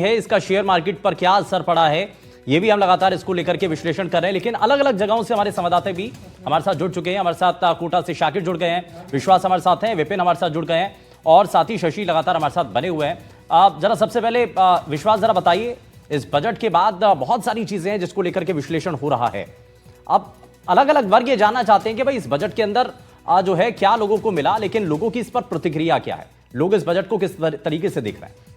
है, इसका share market पर क्या असर पड़ा है, ये भी हम लगातार इसको लेकर के विश्लेषण कर रहे हैं। लेकिन अलग अलग जगहों से हमारे संवाददाता भी हमारे साथ जुड़ चुके हैं। हमारे साथ कोटा से शाकिर जुड़ गए हैं, विश्वास हमारे साथ हैं, विपिन हमारे साथ जुड़ गए हैं और साथ ही शशि लगातार हमारे साथ बने हुए हैं। आप जरा सबसे पहले विश्वास जरा बताइए, इस बजट के बाद बहुत सारी चीजें हैं जिसको लेकर के विश्लेषण हो रहा है। अब अलग अलग वर्ग ये जानना चाहते हैं कि भाई इस बजट के अंदर जो है क्या लोगों को मिला, लेकिन लोगों की इस पर प्रतिक्रिया क्या है, लोग इस बजट को किस तरीके से देख रहे हैं।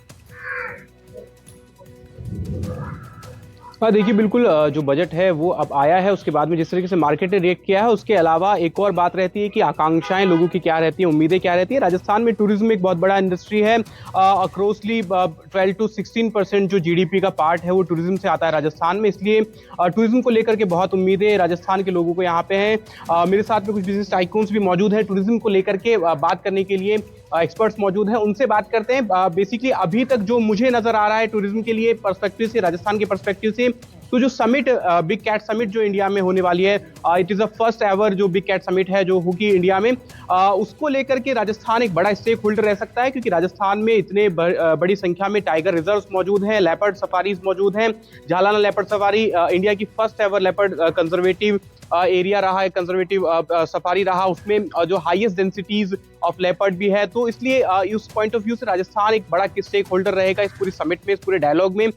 देखिए बिल्कुल, जो बजट है वो अब आया है, उसके बाद में जिस तरीके से मार्केट ने रिएक्ट किया है, उसके अलावा एक और बात रहती है कि आकांक्षाएं लोगों की क्या रहती हैं, उम्मीदें क्या रहती है। राजस्थान में टूरिज्म एक बहुत बड़ा इंडस्ट्री है। अक्रॉसली 12 to 16% जो जीडीपी का पार्ट है वो टूरिज्म से आता है राजस्थान में, इसलिए टूरिज्म को लेकर के बहुत उम्मीदें राजस्थान के लोगों को यहाँ पे हैं। मेरे साथ में कुछ बिजनेस टाइकून्स भी मौजूद है टूरिज्म को लेकर के बात करने के लिए, एक्सपर्ट्स मौजूद हैं, उनसे बात करते हैं। बेसिकली अभी तक जो मुझे नजर आ रहा है टूरिज्म के लिए पर्सपेक्टिव से, राजस्थान के पर्सपेक्टिव से, तो जो समिट, बिग कैट समिट जो इंडिया में होने वाली है, it is a first ever जो बिग कैट समिट है जो होगी इंडिया में, उसको लेकर के राजस्थान एक बड़ा स्टेक होल्डर रह सकता है, क्योंकि राजस्थान में इतने बड़ी संख्या में टाइगर रिजर्व्स मौजूद हैं, लेपर्ड सफारीज मौजूद हैं। झालाना लेपर्ड सफारी इंडिया की first ever leopard conservative area रहा है, कंजर्वेटिव सफारी रहा, उसमें जो हाईएस्ट डेंसिटीज ऑफ लेपर्ड भी है। तो इसलिए उस पॉइंट ऑफ व्यू से राजस्थान एक बड़ा स्टेक होल्डर रहेगा इस पूरी समिट में, इस पूरे डायलॉग में,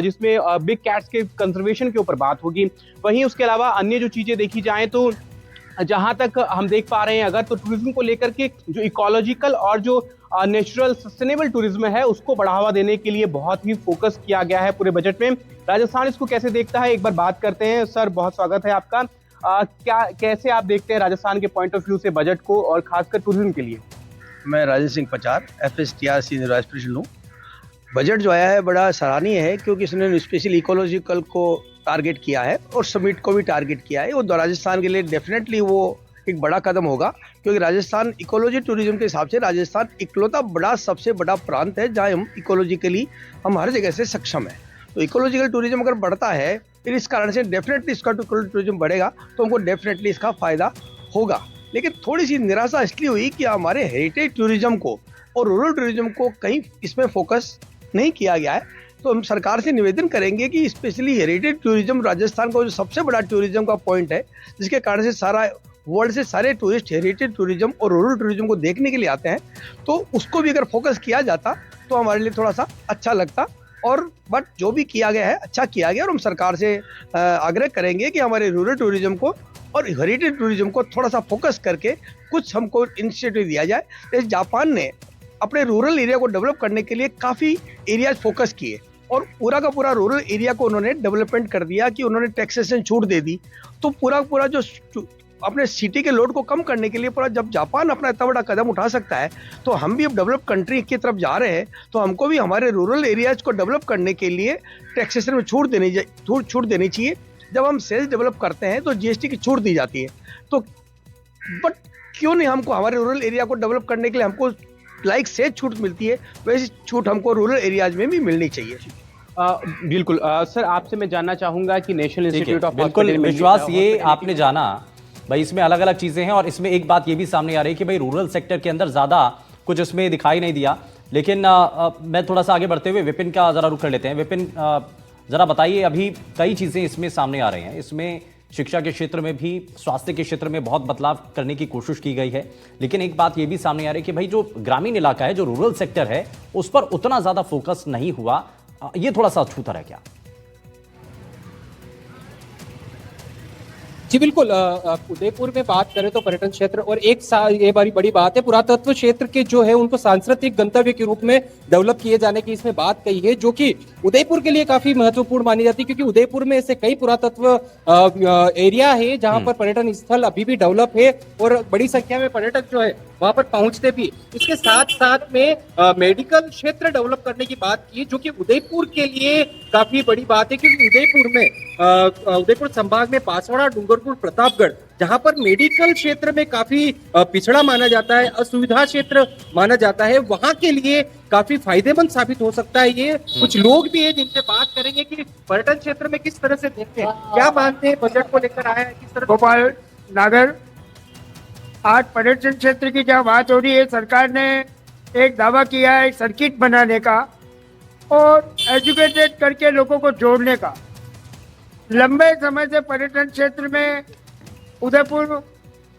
जिसमें बिग कैट्स के कंजर्वेशन के ऊपर बात होगी। वहीं उसके अलावा अन्य जो चीजें देखी जाएं तो जहां तक हम देख पा रहे हैं, अगर तो टूरिज्म को लेकर के जो इकोलॉजिकल और जो नेचुरल सस्टेनेबल टूरिज्म है उसको बढ़ावा देने के लिए बहुत ही फोकस किया गया है पूरे बजट में। राजस्थान इसको कैसे देखता है, एक बार बात करते हैं। सर, बहुत स्वागत है आपका। कैसे आप देखते हैं राजस्थान के पॉइंट ऑफ व्यू से बजट को, और खासकर टूरिज्म के लिए? मैं राजेश सिंह पचार, FSTR सीनियर वाइस प्रेसिडेंट हूँ। बजट जो आया है बड़ा सराहनीय है, क्योंकि इसने स्पेशली इकोलॉजिकल को टारगेट किया है और समिट को भी टारगेट किया है। और राजस्थान के लिए डेफिनेटली वो एक बड़ा कदम होगा, क्योंकि राजस्थान इकोलॉजी टूरिज्म के हिसाब से राजस्थान इकलौता बड़ा सबसे बड़ा प्रांत है जहाँ हम इकोलॉजिकली हम हर जगह से सक्षम है। तो इकोलॉजिकल टूरिज्म अगर बढ़ता है, फिर इस कारण से डेफिनेटली इसका टूरिज्म बढ़ेगा, तो हमको डेफिनेटली इसका फायदा होगा। लेकिन थोड़ी सी निराशा इसलिए हुई कि हमारे हेरिटेज टूरिज्म को और रूरल टूरिज्म को कहीं इसमें फोकस नहीं किया गया है। तो हम सरकार से निवेदन करेंगे कि स्पेशली हेरिटेज टूरिज्म राजस्थान का जो सबसे बड़ा टूरिज्म का पॉइंट है, जिसके कारण से सारा वर्ल्ड से सारे टूरिस्ट हेरिटेज टूरिज्म और रूरल टूरिज्म को देखने के लिए आते हैं, तो उसको भी अगर फोकस किया जाता तो हमारे लिए थोड़ा सा अच्छा लगता। और बट जो भी किया गया है अच्छा किया गया, और हम सरकार से आग्रह करेंगे कि हमारे रूरल टूरिज्म को और हेरिटेज टूरिज्म को थोड़ा सा फोकस करके कुछ हमको इनिशिएटिव दिया जाए। जैसे जापान ने अपने रूरल एरिया को डेवलप करने के लिए काफ़ी एरियाज फोकस किए और पूरा का पूरा रूरल एरिया को उन्होंने डेवलपमेंट कर दिया कि उन्होंने टैक्सेशन छूट दे दी। तो पूरा जो अपने सिटी के लोड को कम करने के लिए पूरा, जब जापान अपना इतना बड़ा कदम उठा सकता है, तो हम भी अब डेवलप कंट्री की तरफ जा रहे हैं, तो हमको भी हमारे रूरल एरियाज को डेवलप करने के लिए टैक्सेशन में छूट देनी चाहिए। जब हम सेल्स डेवलप करते हैं तो GST की छूट दी जाती है, तो बट क्यों नहीं हमको हमारे रूरल एरिया को डेवलप करने के लिए हमको लाइक सेज छूट मिलती है, वैसी छूट हमको रूरल एरियाज में भी मिलनी चाहिए। बिल्कुल। सर, आपसे मैं जानना चाहूंगा कि नेशनल इंस्टीट्यूट ऑफ बिल्कुल विश्वास, ये आपने जाना भाई, इसमें अलग अलग चीजें हैं और इसमें एक बात ये भी सामने आ रही है कि भाई रूरल सेक्टर के अंदर ज्यादा कुछ इसमें दिखाई नहीं दिया। लेकिन मैं थोड़ा सा आगे बढ़ते हुए विपिन का जरा रुख कर लेते हैं। विपिन, जरा बताइए, अभी कई चीजें इसमें सामने आ रही हैं, इसमें शिक्षा के क्षेत्र में भी, स्वास्थ्य के क्षेत्र में बहुत बदलाव करने की कोशिश की गई है, लेकिन एक बात ये भी सामने आ रही है कि भाई जो ग्रामीण इलाका है, जो रूरल सेक्टर है, उस पर उतना ज्यादा फोकस नहीं हुआ। ये थोड़ा सा छूता है क्या? जी बिल्कुल। उदयपुर में बात करें तो पर्यटन क्षेत्र, और एक ये बड़ी बात है, पुरातत्व क्षेत्र के जो है उनको सांस्कृतिक गंतव्य के रूप में डेवलप किए जाने की इसमें बात कही है, जो कि उदयपुर के लिए काफी महत्वपूर्ण मानी जाती है, क्योंकि उदयपुर में ऐसे कई पुरातत्व एरिया है जहां पर पर्यटन स्थल अभी भी डेवलप है और बड़ी संख्या में पर्यटक जो है वहां पर पहुंचते भी। इसके साथ साथ में मेडिकल क्षेत्र डेवलप करने की बात की, जो कि उदयपुर के लिए काफी बड़ी बात है, क्योंकि उदयपुर में उदयपुर संभाग में बांसवाड़ा, डूंगरपुर, प्रतापगढ़, जहां पर मेडिकल क्षेत्र में काफी पिछड़ा माना जाता है, असुविधा क्षेत्र माना जाता है, वहां के लिए काफी फायदेमंद साबित हो सकता है। ये कुछ लोग भी है जिनसे बात करेंगे कि पर्यटन क्षेत्र में किस तरह से देखते हैं, क्या मानते हैं, बजट को लेकर आया है किस तरह। गोपाल नागर, आज पर्यटन क्षेत्र की जहाँ बात हो रही है, सरकार ने एक दावा किया है सर्किट बनाने का, और एजुकेटेड करके लोगों को जोड़ने का। लंबे समय से पर्यटन क्षेत्र में उदयपुर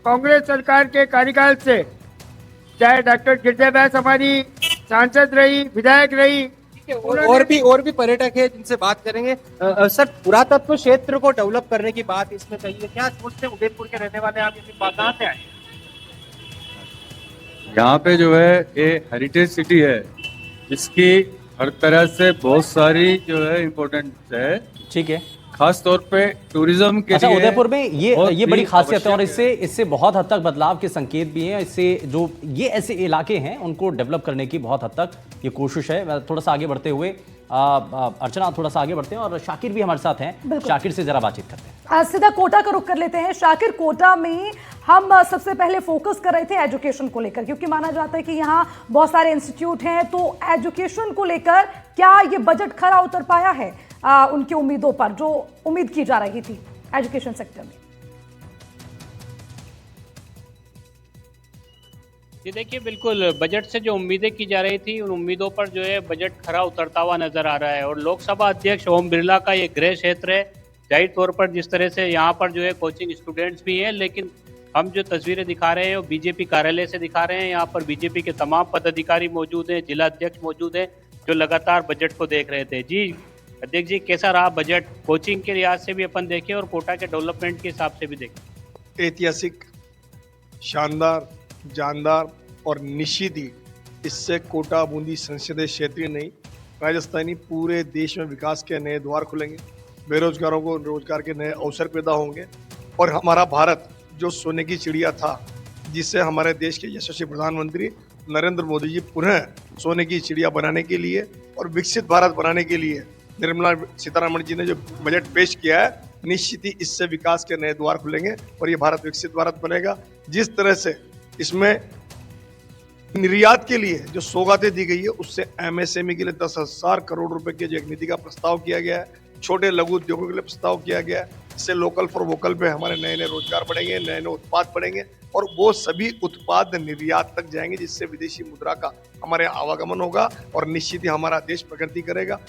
कांग्रेस सरकार के कार्यकाल से, चाहे डॉक्टर गिरजा बैस हमारी सांसद रही, विधायक रही, और भी पर्यटक है जिनसे बात करेंगे। सर, पुरातत्व क्षेत्र को डेवलप करने की बात इसमें कही है, क्या सोचते हैं? उदयपुर के रहने वाले आप, इस बात कहाँ से आए? यहाँ पे जो है ये हेरिटेज सिटी है, इसकी हर तरह से बहुत सारी जो है इम्पोर्टेंस है, ठीक है। खास तौर पे टूरिज्म के अच्छा, लिए उदयपुर में ये बड़ी खासियत है और आवश्यक इससे बहुत हद तक बदलाव के संकेत भी हैं। इससे जो ये ऐसे इलाके हैं उनको डेवलप करने की बहुत हद तक ये कोशिश है। थोड़ा सा आगे बढ़ते हुए अर्चना, थोड़ा सा आगे बढ़ते हैं और शाकिर भी हमारे साथ हैं। शाकिर से जरा बातचीत करते हैं। सीधा कोटा का रुख कर लेते हैं। शाकिर, कोटा में हम सबसे पहले फोकस कर रहे थे एजुकेशन को लेकर, क्योंकि माना जाता है कि यहाँ बहुत सारे इंस्टीट्यूट हैं। तो एजुकेशन को लेकर क्या ये बजट खरा उतर पाया है उनकी उम्मीदों पर, जो उम्मीद की जा रही थी एजुकेशन सेक्टर में? ये देखिए, बिल्कुल बजट से जो उम्मीदें की जा रही थी उन उम्मीदों पर जो है बजट खरा उतरता हुआ नजर आ रहा है। और लोकसभा अध्यक्ष ओम बिरला का ये गृह क्षेत्र है। जाहिर तौर पर जिस तरह से यहाँ पर जो है कोचिंग स्टूडेंट्स भी हैं, लेकिन हम जो तस्वीरें दिखा रहे हैं वो बीजेपी कार्यालय से दिखा रहे हैं। यहाँ पर बीजेपी के तमाम पदाधिकारी मौजूद हैं, जिला अध्यक्ष मौजूद हैं, जो लगातार बजट को देख रहे थे। जी अध्यक्ष जी, कैसा रहा बजट? कोचिंग के लिहाज से भी अपन देखें और कोटा के डेवलपमेंट के हिसाब से भी देखें। ऐतिहासिक, शानदार, जानदार और निश्चित ही इससे कोटा बूंदी संसदीय क्षेत्र नहीं, राजस्थानी पूरे देश में विकास के नए द्वार खुलेंगे, बेरोजगारों को रोजगार के नए अवसर पैदा होंगे और हमारा भारत जो सोने की चिड़िया था, जिसे हमारे देश के यशस्वी प्रधानमंत्री नरेंद्र मोदी जी पुनः सोने की चिड़िया बनाने के लिए और विकसित भारत बनाने के लिए निर्मला सीतारमण जी ने जो बजट पेश किया है, निश्चित ही इससे विकास के नए द्वार खुलेंगे और ये भारत विकसित भारत बनेगा। जिस तरह से इसमें निर्यात के लिए जो सौगातें दी गई है, उससे एमएसएमई के लिए 10,000 करोड़ रुपए की जो एक नीति का प्रस्ताव किया गया है, छोटे लघु उद्योगों के लिए प्रस्ताव किया गया है। इससे लोकल फॉर वोकल पे हमारे नए नए रोजगार बढ़ेंगे, नए नए उत्पाद बढ़ेंगे और वो सभी उत्पाद निर्यात तक जाएंगे, जिससे विदेशी मुद्रा का हमारे यहाँ आवागमन होगा और निश्चित ही हमारा देश प्रगति करेगा।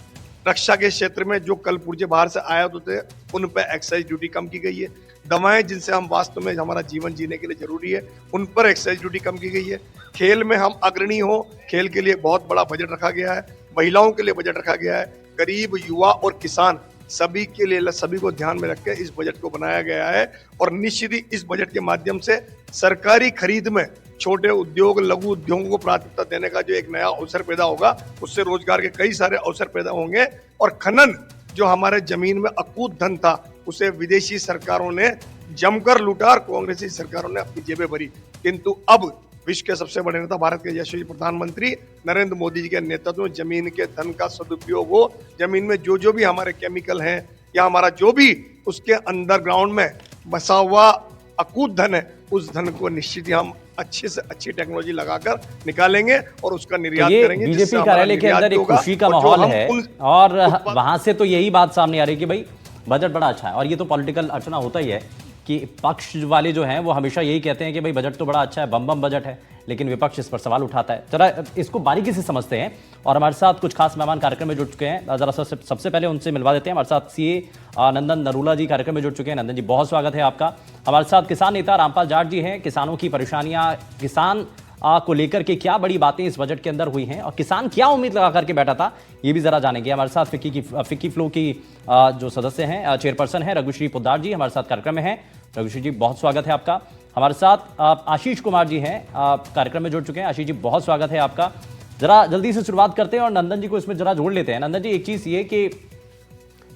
रक्षा के क्षेत्र में जो कल पुर्जे बाहर से आयात होते हैं, उन पर एक्साइज ड्यूटी कम की गई है। दवाएं जिनसे हम वास्तव में हमारा जीवन जीने के लिए जरूरी है, उन पर एक्साइज ड्यूटी कम की गई है। खेल में हम अग्रणी हो, खेल के लिए बहुत बड़ा बजट रखा गया है, महिलाओं के लिए बजट रखा गया है, गरीब, युवा और किसान सभी के लिए, सभी को ध्यान में रख के इस बजट को बनाया गया है। और निश्चित ही इस बजट के माध्यम से सरकारी खरीद में छोटे उद्योग, लघु उद्योगों को प्राथमिकता देने का जो एक नया अवसर पैदा होगा, उससे रोजगार के कई सारे अवसर पैदा होंगे। और खनन, जो हमारे जमीन में अकूत धन था, उसे विदेशी सरकारों ने जमकर लूटा और कांग्रेसी सरकारों ने अपनी जेबें भरी। किंतु अब विश्व के सबसे बड़े नेता, भारत के यशस्वी प्रधानमंत्री नरेंद्र मोदी जी के नेतृत्व में जमीन के धन का सदुपयोग हो, जमीन में जो भी हमारे केमिकल हैं या हमारा जो भी उसके अंडरग्राउंड में बसा हुआ अकूत धन है, उस धन को निश्चित ही हम अच्छे से अच्छी टेक्नोलॉजी लगाकर निकालेंगे और उसका निर्यात तो करेंगे। बीजेपी कार्यालय के अंदर एक खुशी का माहौल है और वहां से तो यही बात सामने आ रही है कि भाई बजट बड़ा अच्छा है। और ये तो पॉलिटिकल अर्चना होता ही है कि पक्ष वाले जो हैं वो हमेशा यही कहते हैं कि भाई बजट तो बड़ा अच्छा है, बम बजट है, लेकिन विपक्ष इस पर सवाल उठाता है। जरा इसको बारीकी से समझते हैं और हमारे साथ कुछ खास मेहमान कार्यक्रम में जुड़ चुके हैं। जरा सबसे पहले उनसे मिलवा देते हैं। हमारे साथ सीए नंदन नरूला जी कार्यक्रम में जुड़ चुके हैं। नंदन जी, बहुत स्वागत है आपका। हमारे साथ किसान नेता रामपाल जाट जी हैं। किसानों की परेशानियां, किसान को लेकर के क्या बड़ी बातें इस बजट के अंदर हुई हैं और किसान क्या उम्मीद लगा करके बैठा था, ये भी जरा जानेंगे। हमारे साथ फिक्की फ्लो की जो सदस्य हैं, चेयरपर्सन हैं रघुश्री पोद्दार जी हमारे साथ कार्यक्रम में हैं। रघुश्री जी, बहुत स्वागत है आपका। हमारे साथ आशीष कुमार जी हैं, कार्यक्रम में जुड़ चुके हैं। आशीष जी, बहुत स्वागत है आपका। जरा जल्दी से शुरुआत करते हैं और नंदन जी को इसमें जरा जोड़ लेते हैं। नंदन जी, एक चीज ये कि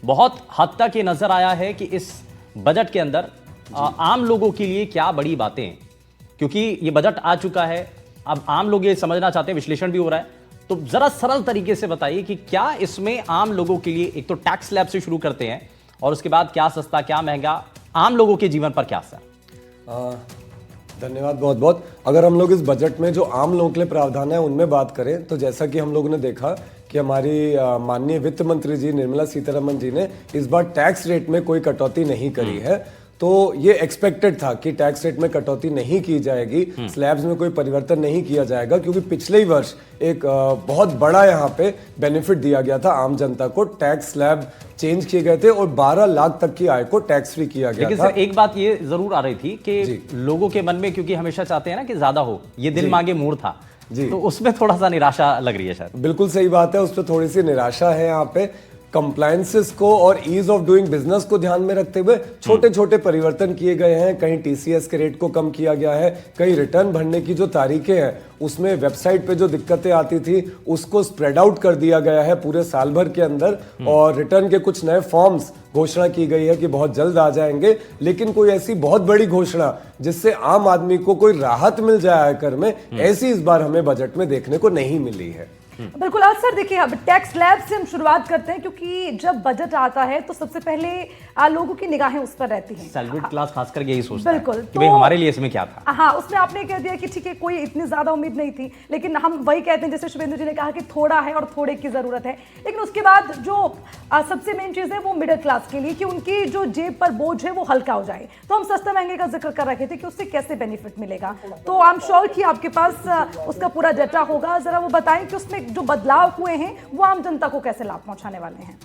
बहुत हद तक ये नजर आया है कि इस बजट के अंदर आम लोगों के लिए क्या बड़ी बातें हैं, क्योंकि ये बजट आ चुका है, अब आम लोग ये समझना चाहते हैं, विश्लेषण भी हो रहा है। तो जरा सरल तरीके से बताइए कि क्या इसमें आम लोगों के लिए, एक तो टैक्स स्लैब से शुरू करते हैं और उसके बाद क्या सस्ता क्या महंगा, आम लोगों के जीवन पर क्या असर? धन्यवाद बहुत बहुत। अगर हम लोग इस बजट में जो आम लोगों के लिए प्रावधान है उनमें बात करें, तो जैसा कि हम लोगों ने देखा कि हमारी माननीय वित्त मंत्री जी निर्मला सीतारमण जी ने इस बार टैक्स रेट में कोई कटौती नहीं करी है। तो ये एक्सपेक्टेड था कि टैक्स रेट में कटौती नहीं की जाएगी, स्लैब्स में कोई परिवर्तन नहीं किया जाएगा, क्योंकि पिछले ही वर्ष एक बहुत बड़ा यहाँ पे बेनिफिट दिया गया था आम जनता को। टैक्स स्लैब चेंज किए गए थे और 12 लाख तक की आय को टैक्स फ्री किया गया लेकिन था। सर एक बात ये जरूर आ रही थी कि लोगों के मन में, क्योंकि हमेशा चाहते हैं ना कि ज्यादा हो, ये दिल मांगे मोर था जी, तो उसमें थोड़ा सा निराशा लग रही है शायद। बिल्कुल सही बात है, उस पर थोड़ी सी निराशा है। यहाँ पे कंप्लायंसेस को और ईज ऑफ डूइंग बिजनेस को ध्यान में रखते हुए छोटे छोटे परिवर्तन किए गए हैं। कहीं टीसीएस के रेट को कम किया गया है, कहीं रिटर्न भरने की जो तारीखें हैं उसमें वेबसाइट पे जो दिक्कतें आती थी उसको स्प्रेड आउट कर दिया गया है पूरे साल भर के अंदर, और रिटर्न के कुछ नए फॉर्म्स घोषणा की गई है कि बहुत जल्द आ जाएंगे। लेकिन कोई ऐसी बहुत बड़ी घोषणा जिससे आम आदमी को कोई राहत मिल जाए आयकर में, ऐसी इस बार हमें बजट में देखने को नहीं मिली है। बिल्कुल। आज सर देखिए, अब टैक्स स्लैब से हम शुरुआत करते हैं, क्योंकि जब बजट आता है तो सबसे पहले लोगों की निगाहें उस पर रहती हैं। सैलरीड क्लास खास करके यही सोचता बिल्कुल है कि भाई हमारे लिए इसमें क्या था। हाँ, उसमें आपने कह दिया कि ठीक है, कोई इतनी ज्यादा उम्मीद नहीं थी, लेकिन हम वही कहते हैं जैसे शुभेंदु जी ने कहा कि थोड़ा है और थोड़े की जरूरत है। लेकिन उसके बाद जो सबसे मेन चीज है वो मिडिल क्लास के लिए, कि उनकी जो जेब पर बोझ है वो हल्का हो जाए। तो हम सस्ते महंगे का जिक्र कर रखे थे कि उससे कैसे बेनिफिट मिलेगा। तो आई एम श्योर कि आपके पास उसका पूरा डेटा होगा। जरा वो बताएं कि उसमें जो बदलाव हुए हैं वो आम जनता को कैसे लाभ पहुंचाने वाले हैं।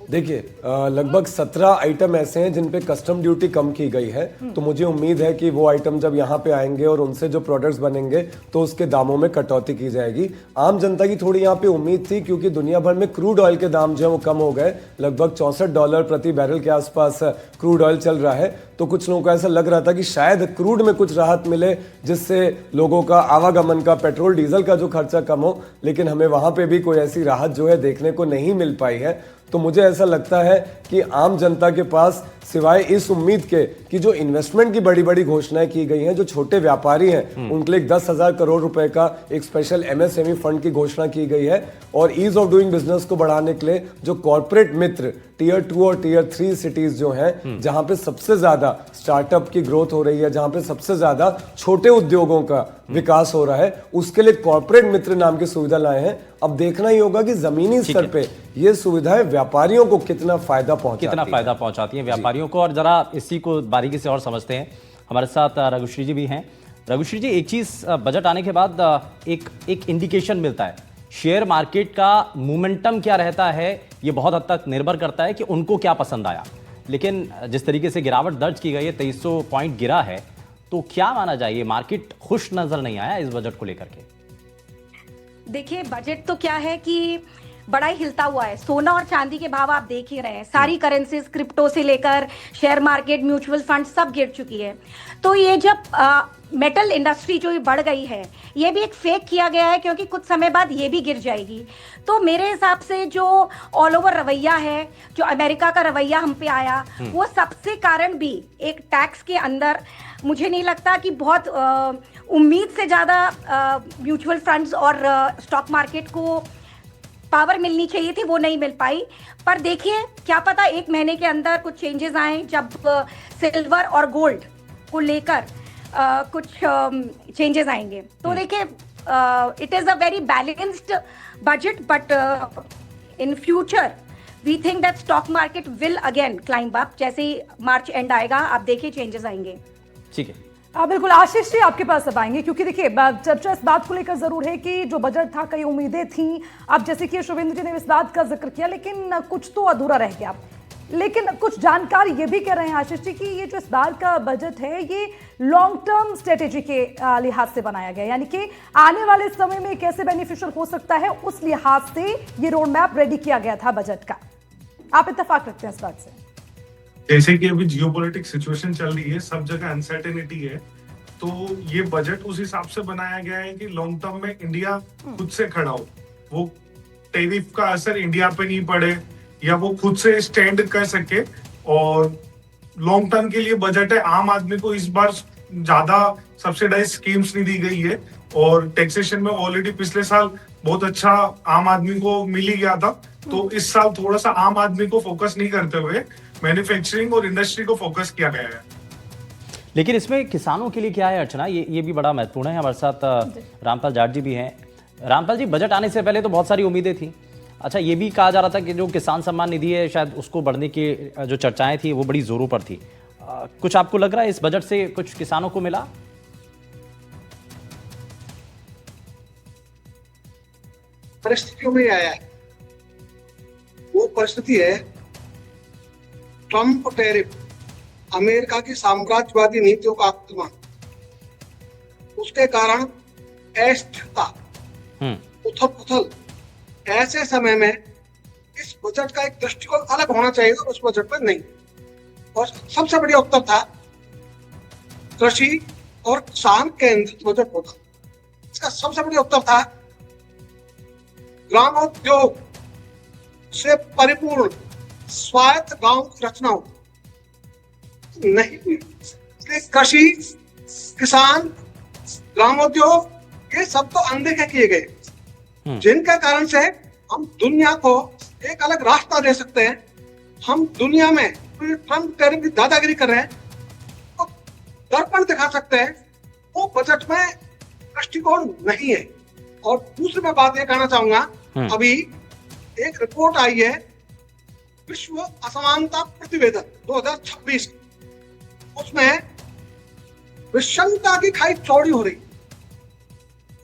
देखिए, लगभग 17 आइटम ऐसे हैं जिन पे कस्टम ड्यूटी कम की गई है, तो मुझे उम्मीद है कि वो आइटम जब यहाँ पे आएंगे और उनसे जो प्रोडक्ट्स बनेंगे तो उसके दामों में कटौती की जाएगी। आम जनता की थोड़ी यहाँ पे उम्मीद थी, क्योंकि दुनिया भर में क्रूड ऑयल के दाम जो है वो कम हो गए, लगभग $64 प्रति बैरल के आसपास क्रूड ऑयल चल रहा है। तो कुछ लोगों को ऐसा लग रहा था कि शायद क्रूड में कुछ राहत मिले, जिससे लोगों का आवागमन का, पेट्रोल डीजल का जो खर्चा कम हो, लेकिन हमें वहां पे भी कोई ऐसी राहत जो है देखने को नहीं मिल पाई है। तो मुझे ऐसा लगता है कि आम जनता के पास सिवाय इस उम्मीद के कि जो इन्वेस्टमेंट की बड़ी बड़ी घोषणाएं की गई हैं, जो छोटे व्यापारी हैं उनके लिए 10,000 करोड़ रुपए का एक स्पेशल एमएसएमई फंड की घोषणा की गई है, और ईज ऑफ डूइंग बिजनेस को बढ़ाने के लिए जो कॉर्पोरेट मित्र टीयर 2 और टीयर 3 सिटीज जो हैं, जहां पे सबसे ज्यादा स्टार्टअप की ग्रोथ हो रही है, जहां पे सबसे ज्यादा छोटे उद्योगों का विकास हो रहा है, उसके लिए कॉर्पोरेट मित्र नाम की सुविधा लाए हैं। अब देखना ही होगा कि जमीनी स्तर पे ये सुविधाएं व्यापारियों को कितना फायदा पहुंचाती है व्यापारियों को। और जरा इसी को बारीकी से और समझते हैं। हमारे साथ रघुश्री जी भी हैं। रघुश्री जी, एक चीज बजट आने के बाद एक इंडिकेशन मिलता है, शेयर मार्केट का मोमेंटम क्या रहता है ये बहुत हद तक निर्भर करता है कि उनको क्या पसंद आया। लेकिन जिस तरीके से गिरावट दर्ज की गई है, 2300 पॉइंट गिरा है, तो क्या माना जाए, मार्केट खुश नजर नहीं आया इस बजट को लेकर के? देखिए, बजट तो क्या है कि बड़ा ही हिलता हुआ है। सोना और चांदी के भाव आप देख ही रहे हैं, सारी करेंसीज, क्रिप्टो से लेकर शेयर मार्केट, म्यूचुअल फंड सब गिर चुकी है। तो ये जब मेटल इंडस्ट्री जो बढ़ गई है, ये भी एक फेक किया गया है, क्योंकि कुछ समय बाद ये भी गिर जाएगी। तो मेरे हिसाब से जो ऑल ओवर रवैया है, जो अमेरिका का रवैया हम पे आया, वो सबसे कारण भी एक टैक्स के अंदर मुझे नहीं लगता कि बहुत उम्मीद से ज़्यादा म्यूचुअल फंड्स और स्टॉक मार्केट को पावर मिलनी चाहिए थी, वो नहीं मिल पाई। पर देखिए, क्या पता एक महीने के अंदर कुछ चेंजेस आए, जब सिल्वर और गोल्ड को लेकर कुछ चेंजेस आएंगे। तो देखिए, it is a very balanced budget, but in future we think that stock market will again climb up. जैसे ही मार्च एंड आएगा, आप देखिए चेंजेस आएंगे। ठीक है, बिल्कुल। आशीष जी, आपके पास अब आएंगे, क्योंकि देखिए चर्चा इस बात को लेकर जरूर है कि जो बजट था, कई उम्मीदें थी। अब जैसे कि शुभेंदु जी ने इस बात का जिक्र किया, लेकिन कुछ तो अधूरा रह गया। लेकिन कुछ जानकार ये भी कह रहे हैं आशीष जी कि ये जो इस बार का बजट है, ये लॉन्ग टर्म स्ट्रेटेजी के लिहाज से बनाया गया, यानी कि आने वाले समय में कैसे बेनिफिशियल हो सकता है, उस लिहाज से ये रोड मैप रेडी किया गया था बजट का। आप इत्तेफाक रखते हैं इस बात से? जैसे कि अभी जियोपॉलिटिक्स सिचुएशन चल रही है, सब जगह अनसर्टेनिटी है, तो ये बजट उस हिसाब से बनाया गया है कि लॉन्ग टर्म में इंडिया खुद से खड़ा हो, वो टैरिफ का असर इंडिया पे नहीं पड़े, या वो खुद से स्टैंड कर सके। और लॉन्ग टर्म के लिए बजट है। आम आदमी को इस बार ज्यादा सब्सिडाइज स्कीम्स नहीं दी गई है, और टैक्सेशन में ऑलरेडी पिछले साल बहुत अच्छा आम आदमी को मिल ही गया था। तो इस साल थोड़ा सा आम आदमी को फोकस नहीं करते हुए मैन्युफैक्चरिंग और इंडस्ट्री को फोकस किया गया है। लेकिन इसमें किसानों के लिए क्या है अर्चना, ये भी बड़ा महत्वपूर्ण है। हमारे साथ रामपाल जाट जी भी हैं। रामपाल जी, बजट आने से पहले तो बहुत सारी उम्मीदें थी। अच्छा, ये भी कहा जा रहा था कि जो किसान सम्मान निधि है, शायद उसको बढ़ने की जो चर्चाएं थी वो बड़ी जोरों पर थी। कुछ आपको लग रहा है इस बजट से कुछ किसानों को मिला? परिस्थितियों में आया है, वो परिस्थिति है ट्रंप टैरिफ, अमेरिका की साम्राज्यवादी नीतियों का आक्रमण, उसके कारण अस्थिरता, उथल पुथल। ऐसे समय में इस बजट का एक दृष्टिकोण अलग होना चाहिए, उस बजट में नहीं। और सबसे बड़ी उत्तर था कृषि और किसान केंद्रित बजट होता। इसका सबसे बड़ी उत्तर था ग्रामोद्योग से परिपूर्ण स्वायत्त गांव की रचना हो। नहीं, इसलिए कृषि, किसान, ग्रामोद्योग ये सब तो अनदेखे किए गए, जिनके कारण से हम दुनिया को एक अलग रास्ता दे सकते हैं। हम दुनिया में ट्रंप टैरिफ की दादागिरी कर रहे हैं तो दर्पण दिखा सकते हैं, वो बजट में दृष्टिकोण नहीं है। और दूसरी मैं बात ये कहना चाहूंगा, अभी एक रिपोर्ट आई है विश्व असमानता प्रतिवेदन 2026, उसमें विषमता की खाई चौड़ी हो रही,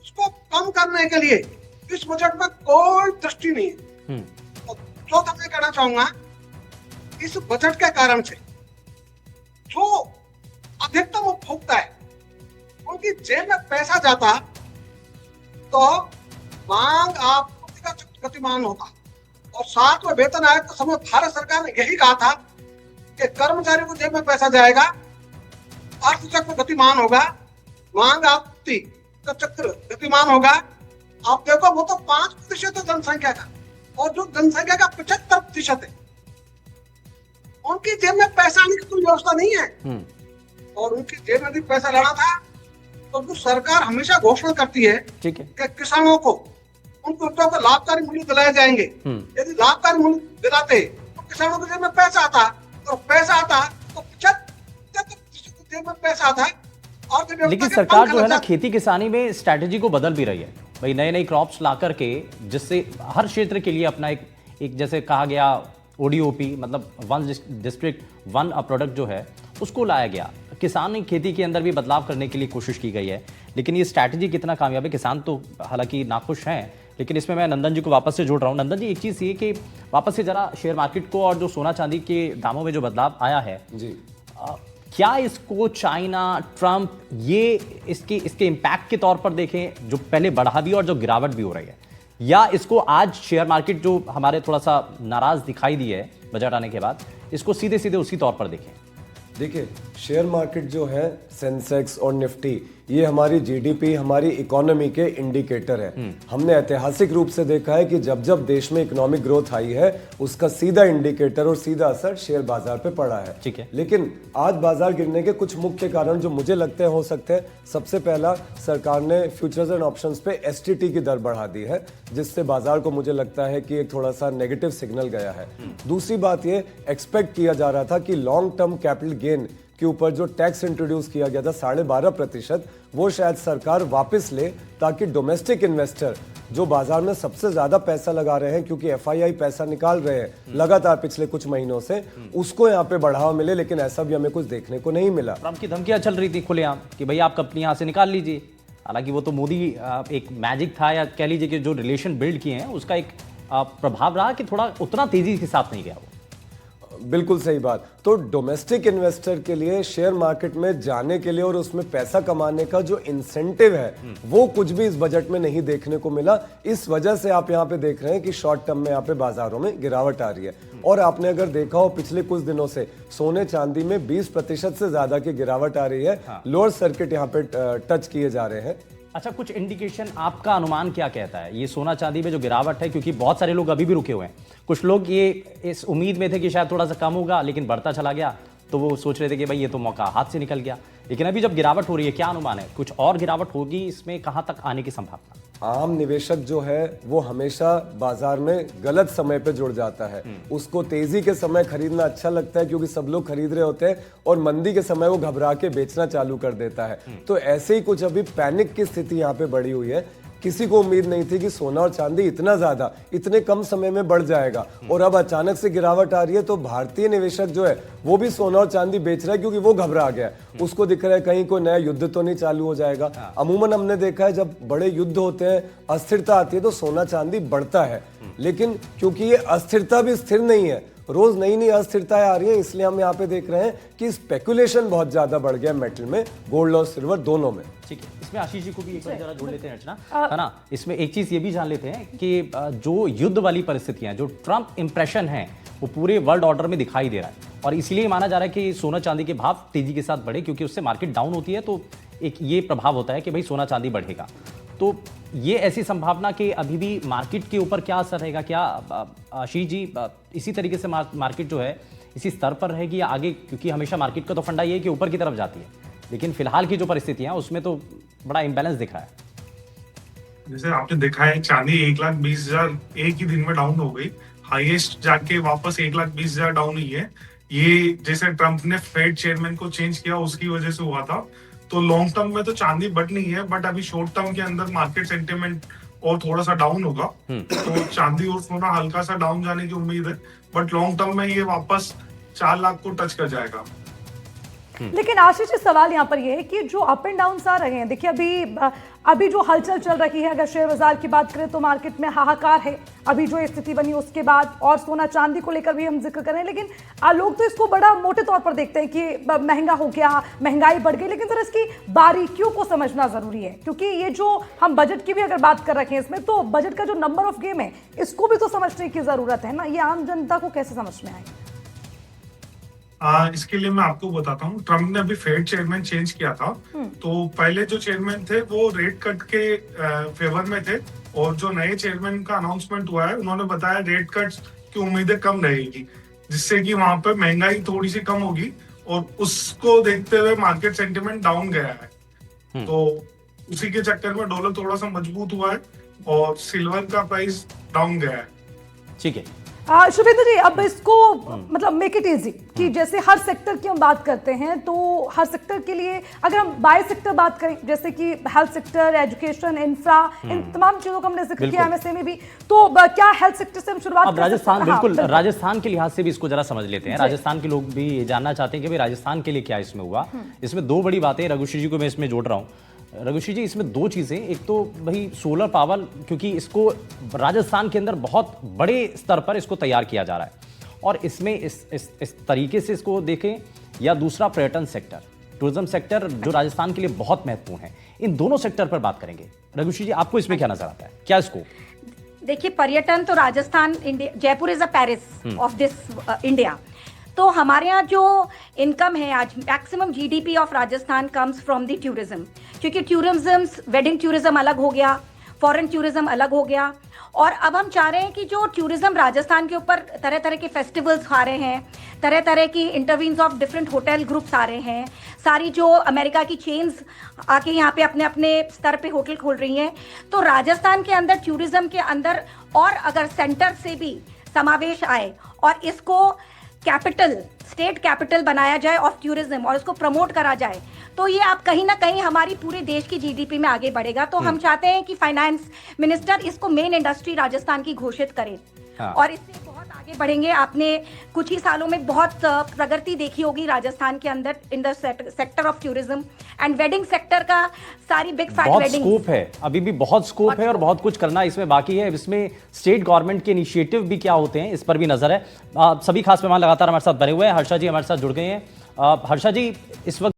उसको कम करने के लिए इस बजट में कोई दृष्टि नहीं है। और चौथा मैं कहना चाहूंगा, इस बजट के कारण से जो अधिकतम उपभोक्ता है उनकी जेब में पैसा जाता तो मांग आपूर्ति का गतिमान होता। और साथ में वेतन आयोग के समय भारत सरकार ने यही कहा था कि कर्मचारी को जेब में पैसा जाएगा, अर्थचक्र गतिमान होगा, मांग आपूर्ति का चक्र गतिमान होगा। आप देखो वो तो 5% है जनसंख्या का, और जो जनसंख्या का 75% है उनकी जेब में पैसा आने की कोई व्यवस्था नहीं है। और उनकी जेब में भी पैसा लड़ा था तो जो सरकार हमेशा घोषणा करती है कि किसानों को उनके उत्पादों को लाभकारी मूल्य दिलाए जाएंगे। यदि लाभकारी मूल्य दिलाते तो किसानों की जेब में पैसा आता, तो पैसा आता तो 75% जेब में पैसा आता। और लेकिन सरकार जो है ना खेती किसानी में स्ट्रैटेजी को बदल भी रही है भाई, नए नए क्रॉप्स ला करके, जिससे हर क्षेत्र के लिए अपना एक जैसे कहा गया ओडीओपी, मतलब वन डिस्ट्रिक्ट वन प्रोडक्ट जो है उसको लाया गया। किसानी खेती के अंदर भी बदलाव करने के लिए कोशिश की गई है, लेकिन ये स्ट्रैटेजी कितना कामयाब है? किसान तो हालांकि नाखुश हैं, लेकिन इसमें मैं नंदन जी को वापस से जोड़ रहा हूँ। नंदन जी, एक चीज़ ये कि वापस से जरा शेयर मार्केट को और जो सोना चांदी के दामों में जो बदलाव आया है जी, क्या इसको चाइना, ट्रंप, ये इसके इम्पैक्ट के तौर पर देखें, जो पहले बढ़ा भी और जो गिरावट भी हो रही है, या इसको आज शेयर मार्केट जो हमारे थोड़ा सा नाराज दिखाई दी है बजट आने के बाद, इसको सीधे सीधे उसी तौर पर देखें? देखिए, शेयर मार्केट जो है, सेंसेक्स और निफ्टी, ये हमारी जीडीपी, हमारी इकोनॉमी के इंडिकेटर है। हमने ऐतिहासिक रूप से देखा है कि जब जब देश में इकोनॉमिक ग्रोथ आई है, उसका सीधा इंडिकेटर और सीधा असर शेयर बाजार पे पड़ा है। ठीक है। लेकिन आज बाजार गिरने के कुछ मुख्य कारण जो मुझे लगते हैं हो सकते हैं, सबसे पहला, सरकार ने फ्यूचर्स एंड ऑप्शंस पे एसटीटी की दर बढ़ा दी है, जिससे बाजार को मुझे लगता है कि एक थोड़ा सा नेगेटिव सिग्नल गया है। दूसरी बात ये एक्सपेक्ट किया जा रहा था कि लॉन्ग टर्म कैपिटल गेन के ऊपर जो टैक्स इंट्रोड्यूस किया गया था 12.5%, वो शायद सरकार वापस ले, ताकि डोमेस्टिक इन्वेस्टर जो बाजार में सबसे ज्यादा पैसा लगा रहे हैं, क्योंकि एफआईआई पैसा निकाल रहे हैं लगातार पिछले कुछ महीनों से, उसको यहाँ पे बढ़ावा मिले। लेकिन ऐसा भी हमें कुछ देखने को नहीं मिला। ट्रंप की धमकियां चल रही थी खुलेआम कि भाई आप कंपनी यहाँ से निकाल लीजिए। हालांकि वो तो मोदी एक मैजिक था, या कह लीजिए कि जो रिलेशन बिल्ड किए हैं उसका एक प्रभाव रहा कि थोड़ा उतना तेजी के साथ नहीं गया वो। बिल्कुल सही बात। तो डोमेस्टिक इन्वेस्टर के लिए शेयर मार्केट में जाने के लिए और उसमें पैसा कमाने का जो इंसेंटिव है, वो कुछ भी इस बजट में नहीं देखने को मिला। इस वजह से आप यहाँ पे देख रहे हैं कि शॉर्ट टर्म में यहाँ पे बाजारों में गिरावट आ रही है। और आपने अगर देखा हो पिछले कुछ दिनों से सोने चांदी में 20% से ज्यादा की गिरावट आ रही है। लोअर सर्किट यहाँ पे टच किए जा रहे हैं। अच्छा, कुछ इंडिकेशन, आपका अनुमान क्या कहता है ये सोना चांदी में जो गिरावट है? क्योंकि बहुत सारे लोग अभी भी रुके हुए हैं। कुछ लोग ये इस उम्मीद में थे कि शायद थोड़ा सा कम होगा, लेकिन बढ़ता चला गया, तो वो सोच रहे थे कि भाई ये तो मौका हाथ से निकल गया। लेकिन अभी जब गिरावट हो रही है, क्या अनुमान है? कुछ और गिरावट होगी इसमें? कहां तक आने की संभावना? आम निवेशक जो है वो हमेशा बाजार में गलत समय पे जुड़ जाता है। उसको तेजी के समय खरीदना अच्छा लगता है, क्योंकि सब लोग खरीद रहे होते हैं, और मंदी के समय वो घबरा के बेचना चालू कर देता है। तो ऐसे ही कुछ अभी पैनिक की स्थिति यहाँ पे बढ़ी हुई है किसी को उम्मीद नहीं थी कि सोना और चांदी इतना ज्यादा इतने कम समय में बढ़ जाएगा, और अब अचानक से गिरावट आ रही है तो भारतीय निवेशक जो है वो भी सोना और चांदी बेच रहा है क्योंकि वो घबरा गया है। उसको दिख रहा है कहीं कोई नया युद्ध तो नहीं चालू हो जाएगा। अमूमन हमने देखा है जब बड़े युद्ध होते हैं, अस्थिरता आती है तो सोना चांदी बढ़ता है, लेकिन क्योंकि ये अस्थिरता भी स्थिर नहीं है, रोज नई नई अस्थिरताएं आ रही हैं, इसलिए हम यहाँ पे देख रहे हैं कि स्पेकुलेशन बहुत ज्यादा बढ़ गया मेटल में, गोल्ड और सिल्वर दोनों में। ठीक है, इसमें आशीष जी को भी एक बार जरा जोड़ लेते हैं अर्चना, है ना। इसमें एक चीज ये भी जान लेते हैं कि जो युद्ध वाली परिस्थितियां, जो ट्रंप इंप्रेशन है वो पूरे वर्ल्ड ऑर्डर में दिखाई दे रहा है, और इसलिए माना जा रहा है कि सोना चांदी के भाव तेजी के साथ बढ़े, क्योंकि उससे मार्केट डाउन होती है तो एक ये प्रभाव होता है कि भाई सोना चांदी बढ़ेगा। तो ये ऐसी संभावना कि अभी भी मार्केट के ऊपर क्या असर रहेगा, क्या आशीष जी इसी तरीके से मार्केट जो है इसी स्तर पर रहेगी या आगे, क्योंकि हमेशा मार्केट का तो फंडा ये है कि ऊपर की तरफ जाती है, लेकिन फिलहाल की जो परिस्थितियां हैं उसमें तो बड़ा इम्बैलेंस दिख रहा है। जैसे आपने देखा है चांदी 1,20,000 एक ही दिन में डाउन हो गई, हाईएस्ट जाके वापस 1,20,000 डाउन हुई है। ये जैसे ट्रंप ने फेड चेयरमैन को चेंज किया उसकी वजह से हुआ था। तो लॉन्ग टर्म में तो चांदी बढ़ नहीं है, बट अभी शॉर्ट टर्म के अंदर मार्केट सेंटिमेंट और थोड़ा सा डाउन होगा, तो चांदी और सोना हल्का सा डाउन जाने की उम्मीद है, बट लॉन्ग टर्म में ये वापस 4 लाख को टच कर जाएगा। लेकिन आशीष जी सवाल यहाँ पर ये है कि जो अप एंड डाउन आ रहे हैं, देखिए अभी जो हलचल चल रही है, अगर शेयर बाजार की बात करें तो मार्केट में हाहाकार है अभी जो स्थिति बनी उसके बाद, और सोना चांदी को लेकर भी हम जिक्र करें, लेकिन लोग तो इसको बड़ा मोटे तौर पर देखते हैं कि महंगा हो गया, महंगाई बढ़ गई, लेकिन सर इसकी बारीकियों को समझना जरूरी है, क्योंकि ये जो हम बजट की भी अगर बात कर रखे हैं इसमें, तो बजट का जो नंबर ऑफ गेम है इसको भी तो समझने की जरूरत है ना, ये आम जनता को कैसे समझ में आएगा? इसके लिए मैं आपको बताता हूँ, ट्रम्प ने अभी फेड चेयरमैन चेंज किया था, तो पहले जो चेयरमैन थे वो रेट कट के फेवर में थे, और जो नए चेयरमैन का अनाउंसमेंट हुआ है उन्होंने बताया रेट कट की उम्मीदें कम रहेगी, जिससे कि वहां पर महंगाई थोड़ी सी कम होगी, और उसको देखते हुए मार्केट सेंटिमेंट डाउन गया है। तो उसी के चक्कर में डॉलर थोड़ा सा मजबूत हुआ है और सिल्वर का प्राइस डाउन गया है। ठीक है शुभेंद्र जी, अब इसको मतलब मेक इट इजी कि जैसे हर सेक्टर की हम बात करते हैं, तो हर सेक्टर के लिए अगर हम बाय सेक्टर बात करें, जैसे कि हेल्थ सेक्टर, एजुकेशन, इंफ्रा, इन तमाम चीजों का हमने जिक्र किया एमएसएमई में भी, तो क्या हेल्थ सेक्टर से हम शुरुआत अब राजस्थान, बिल्कुल राजस्थान के लिहाज से भी इसको जरा समझ लेते हैं। राजस्थान के लोग भी जानना चाहते हैं कि भाई राजस्थान के लिए क्या इसमें हुआ। इसमें दो बड़ी बातें, रघुश्री जी को मैं इसमें जोड़ रहा हूँ। रघुश्री जी, इसमें दो चीजें, एक तो भाई सोलर पावर, क्योंकि इसको राजस्थान के अंदर बहुत बड़े स्तर पर इसको तैयार किया जा रहा है, और इसमें इस तरीके से इसको देखें, या दूसरा पर्यटन सेक्टर, टूरिज्म सेक्टर जो राजस्थान के लिए बहुत महत्वपूर्ण है, इन दोनों सेक्टर पर बात करेंगे। रघुश्री जी, आपको इसमें क्या नजर आता है, क्या इसको? देखिए, पर्यटन तो Rajasthan, India, Jaipur is a Paris of this India. तो हमारे यहाँ जो इनकम है आज, maximum GDP of Rajasthan comes from the tourism, क्योंकि टूरिज्म, वेडिंग टूरिज्म अलग हो गया, फॉरेन टूरिज्म अलग हो गया, और अब हम चाह रहे हैं कि जो टूरिज्म राजस्थान के ऊपर तरह तरह के फेस्टिवल्स आ रहे हैं, तरह तरह की interviews of different hotel groups आ रहे हैं, सारी जो अमेरिका की चेन्स आके यहाँ पे अपने अपने स्तर पे होटल खोल रही हैं, तो राजस्थान के अंदर टूरिज्म के अंदर और अगर सेंटर से भी समावेश आए और इसको कैपिटल, स्टेट कैपिटल बनाया जाए ऑफ टूरिज्म, और इसको प्रमोट करा जाए, तो ये आप कहीं ना कहीं हमारी पूरे देश की जीडीपी में आगे बढ़ेगा। तो हम चाहते हैं कि फाइनेंस मिनिस्टर इसको मेन इंडस्ट्री राजस्थान की घोषित करें, और इससे बहुत आगे बढ़ेंगे। आपने कुछ ही सालों में बहुत प्रगति देखी होगी राजस्थान के अंदर in the sector of tourism and wedding sector का, सारी बिग फैट वेडिंग स्कोप है, अभी भी बहुत स्कोप है और बहुत कुछ करना इसमें बाकी है। इसमें स्टेट गवर्नमेंट के इनिशिएटिव भी क्या होते हैं, इस पर भी नजर है। सभी खास मेहमान लगातार हमारे साथ बने हुए हैं। हर्षा जी हमारे साथ जुड़ गए हैं। हर्षा जी, इस वक्त